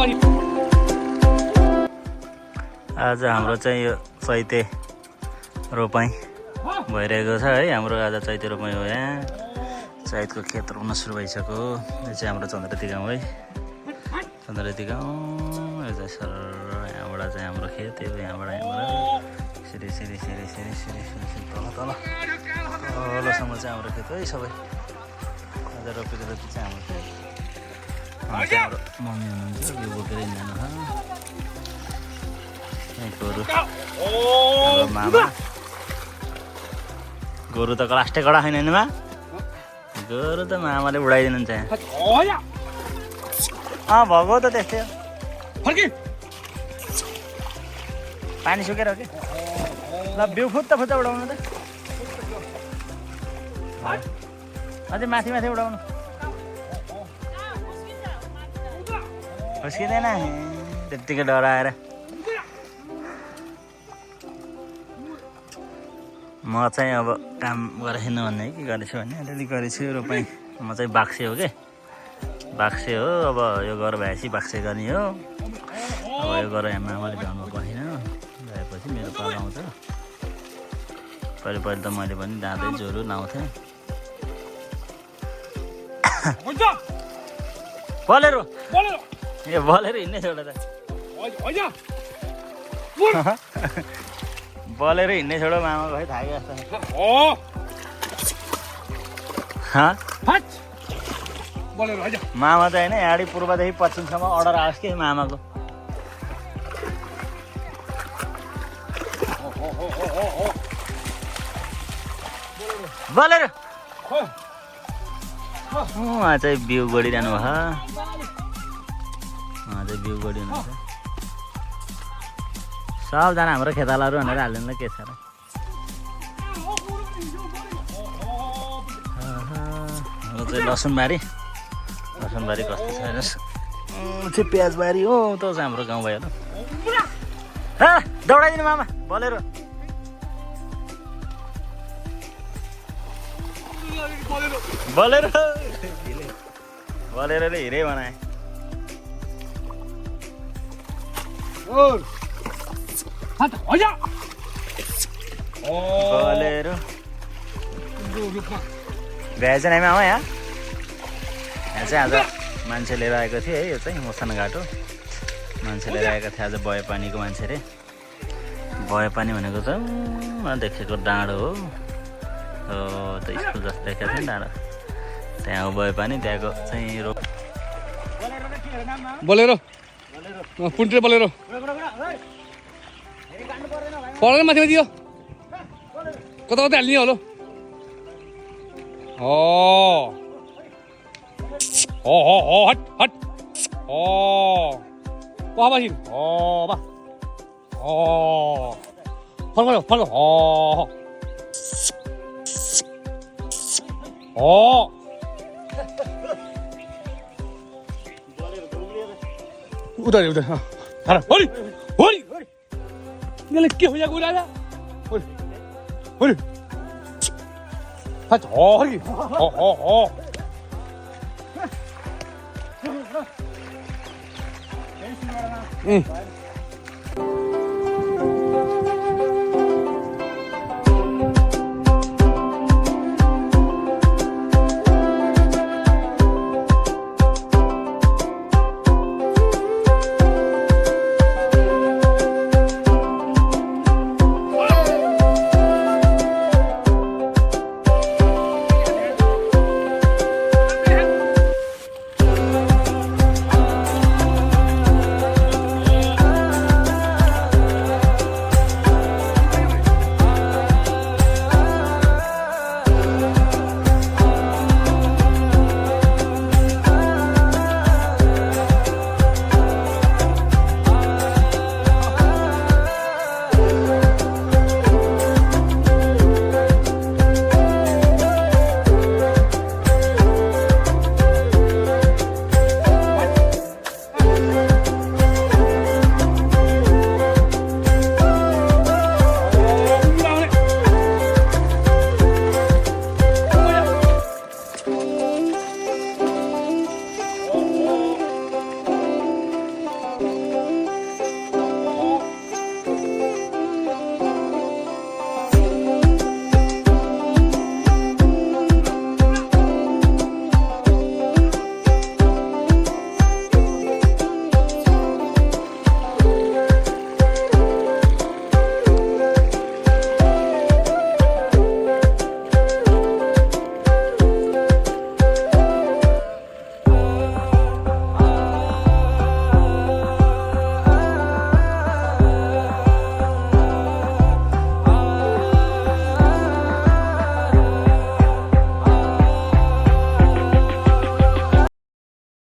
आज हाम्रो चाहिँ यो चैते रोपाइँ भइरहेको छ है। हाम्रो आज चैते रोपाइँ हो। यहाँ चैतको खेत रोप्न सुरु भइसक्यो। यो चाहिँ हाम्रो चन्द्रती गाउँ है। चन्द्रती गाउँ यो चाहिँ सर यहाँबाट चाहिँ हाम्रो खेत यो यहाँबाट सिरी सिरी सिरी सिरी सिरी सिरी तल तल तलसम्म चाहिँ हाम्रो खेत है। सबै आज रोपेको जति चाहिँ हाम्रो खेत। हाम्रो मम्मी हुनुहुन्छ यो बोकेर हिँड्नु छ। गोरु मामा गोरु त लास्टै कडा छैन मा गोरु त मामाले उडाइदिनुहुन्छ यहाँ। भएको त त्यस्तै हो। पानी सुकेर हो कि ल बिउ फुत्ता फुत्ता उडाउनु त अझै माथि माथि उडाउनु खुस्किँदैन त्यत्तिकै डराएर। म चाहिँ अब काम गरेन भन्ने के गरेछु भने अलिअलि गरेछु रोपाइँ। म चाहिँ बाक्से हो कि बाक्से हो। अब यो गर भएपछि बाक्से गर्ने हो। अब यो गर यहाँ मामाले भ्याउनु पाएन भएपछि मेरो पालो आउँछ। पहिले पहिले त मैले पनि दाँदै ज्वरो लाउँथेँ। बलेरो ए बलेरो हिँड्ने छोडा त बलेर हिँड्ने छोडो मामा भाइ थाक्यो जस्तो। मामा चाहिँ होइन यहाँडी पूर्वदेखि पश्चिमसम्म अर्डर आओस् कि मामाको। बलेर उहाँ चाहिँ बिउ गोडिरहनु भयो। उहाँ चाहिँ बिउ गोडिनु हुन्छ। सबजना हाम्रो खेतालाहरू भनेर हाल्दैन के छ र। हाम्रो चाहिँ लसुनबारी कस्तो छ हेर्नुहोस्। चाहिँ प्याजबारी हो त चाहिँ हाम्रो गाउँ भयो। दौडाइदिनु मामा बलेर बलेर बलेरले हिरै बनाए। बलेरो भ्याएछ नि मामा यहाँ चाहिँ आज मान्छे लिएर आएको थिएँ है। यो चाहिँ मोसन घाटो मान्छे लिएर आएको थिएँ आज। बय पानीको मान्छे रे। बय पानी भनेको चाहिँ देखेको डाँडो हो त स्कुल जस्तो देखेको थियो नि डाँडो। त्यहाँ हो बय पानी। त्यहाँको चाहिँ रो बोलेरो पुन्ट्रे बोलेरो पर्दैन माथि माथि यो कता कता हाल्ने होला। हट हट बासिन बा फर्क फर्क उता उता होली होली यसले के हो यहाँ उडाला होली होली हरि